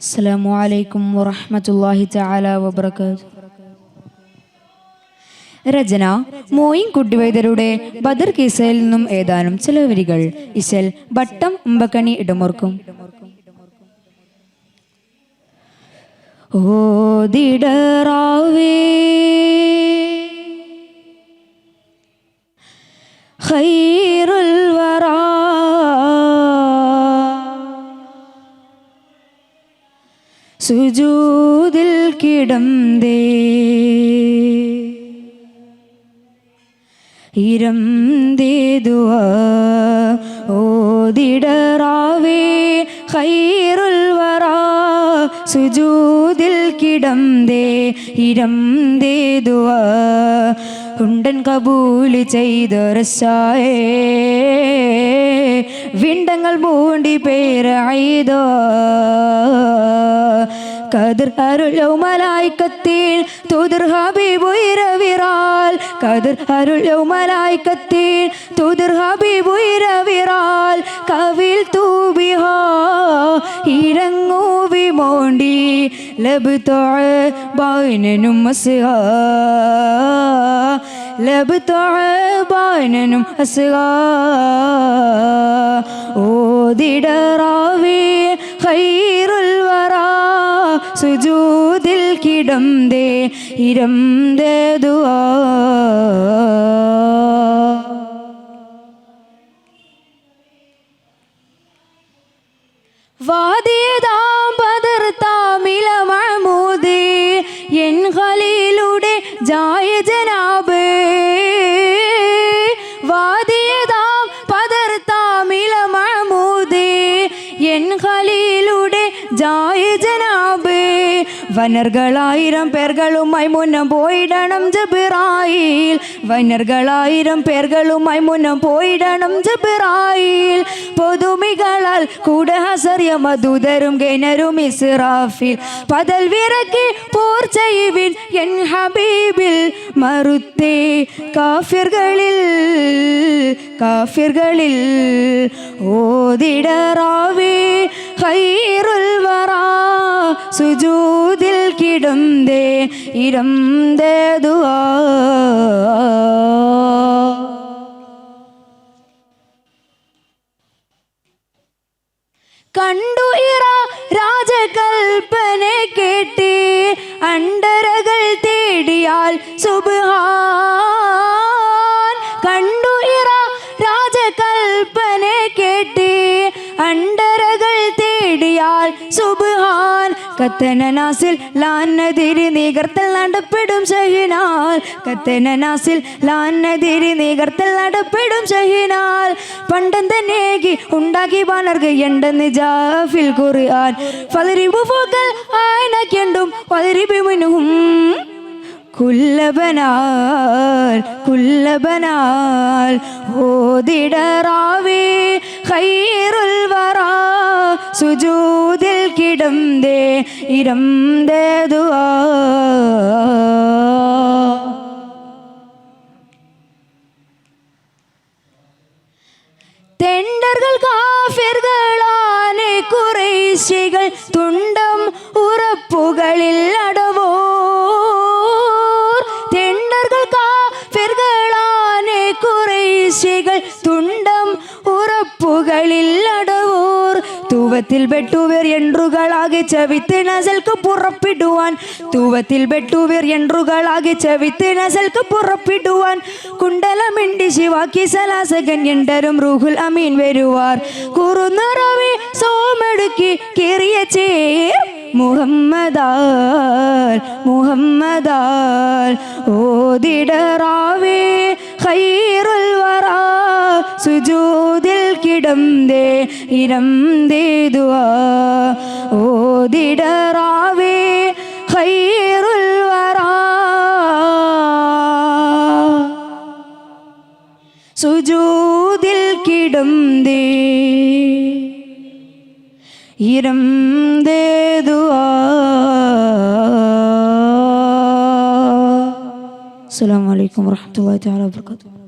അസ്സലാമു അലൈക്കും വറഹ്മത്തുള്ളാഹി തആല വബറകാതുഹു. രചന മോയിൻ കുട്ടിവൈദ്യരുടെ ബദർ കിസ്സയിൽ നിന്നും ഏതാനും ചില വരികൾ. ഇശൽ ബട്ടം ഉമ്പക്കണി ഇടമുർക്കും. ഓദിടറാവേ ഖൈറുൽ വറാ സുജൂദിൽ കിടന്തേ ഇരംദേ ദുആ ഓദിടറാവേ ഖൈറുൽ വറാ സുജൂദിൽ കിടന്തേ ഇരംദേ ദുആ ഉണ്ടൻ കബൂല് ചെയ്ത റസായേ വിണ്ടങ്ങൾ പൂണ്ടി പേരായിതോ കദർ അരുളോ മലായിക്കത്തിൽ തുദർ ഹബീബു ഇരവിറാൽ കദർ അരുളോ മലായിക്കത്തിൽ തുദർ ഹബീബു ഇരവിറാൽ കവിൽ തൂബിഹാ ഇരങ്ങൂ വിമോണ്ടി ലബ്തോ ബൈനനും മസ്ഹാ ലബ്തോ ബൈനനും അസ്ഹാ ഓദിടറാവേ ഖൈറുൽ വറാ സുജൂദിൽ കിടന്തേ ഇരംദേ ദുആ വാദിയതാം ബദർ താമില മഹ്മൂദേ എൻ ഖലീലുടെ ജായ ജനാബേ വാദിയതാം ബദർ താമില മഹ്മൂദേ എൻ ഖലീലുടെ ജായ ജനാബേ വനർകളായിരം പേர்களுമായി മുന്നം പോയിടണം ജബ്രായിൽ വനർകളായിരം പേர்களுമായി മുന്നം പോയിടണം ജബ്രായിൽ പൊതുമികളാൽ കൂടെ ഹസറിയ മധുതരും ഗൈനരും ഇസ്രാഫിൽ പതൽ വിറക്കി പോർ ചെയ്വിൻ എൻ ഹബീബിൽ മറുത്തേ കാഫിർകളിൽ ഓദിടറാവേ ഖൈറുൽ വറാ സുജൂദിൽ കിടന്തേ ഇരംദേ ദുആ കണ്ടു ഇറ രാജകൽപ്പനെ കേട്ട് അണ്ടരകൾ തേടിയാൽ സുബ്ഹാൻ കണ്ടു ഇറ രാജകൽപ്പനെ കേട്ട് അണ്ടരകൾ തേടിയാൽ സുബ്ഹാൻ കത്തനനാസിൽ ലാന്നതിരി നികർത്തൽ നടപ്പെടും ഷഹിനാൽ കത്തനനാസിൽ ലാന്നതിരി നികർത്തൽ നടപ്പെടും ഷഹിനാൽ പണ്ടം തന്നേകി ഉണ്ടാക്കി പലർക്ക് എണ്ടെന്ന് ജാഫിൽ ഖുർആൻ ഫദരിബു ഫുകൽ ആയനക്കെണ്ടും ഫദരിബു മിൻഹും കുല്ലബനാൽ ഓദിടറാവേ ഖൈറുൽ വറാ സുജൂദിൽ കിടന്തേ ഇരംദേ ദുആ തെണ്ടർകൾ കാഫിർകളാണ് ഖുറൈശികൾ തുണ്ടം ഉറപ്പുകളിൽ അടവോർ തെണ്ടർകൾ കാഫിർകളാണ് ഖുറൈശികൾ തുണ്ടം ഉറപ്പുകളിൽ അടവോർ തൂവത്തിൽ ബെട്ടുവർ എൻറുകളാകെ ചവിത്ത് നസൽക്ക് പുറപ്പിടുവാൻ തൂവത്തിൽ ബെട്ടുവർ എൻറുകളാകെ ചവിത്ത് നസൽക്ക് പുറപ്പിടുവാൻ കുണ്ടലമിണ്ടി ശിവാക്കി സലാസകൻ എണ്ടരും റൂഹുൽ അമീൻ വരുവാർ കുറുനിറവി സോമെടുക്കി കേറിയ ചേർ മുഹമ്മദാൽ ഓദിടറാവേ ഖൈറുൽ വറാ സുജൂദിൽ കിടന്തേ ഇരംദേ ദുആ ഓദിടറാവേ ഖൈറുൽ വറാ സുജൂദിൽ കിടന്തേ ഇരംദേ ദുആ. അസ്സലാമു അലൈക്കും വറഹ്മത്തുള്ളാഹി തആല വബറകാതുഹു.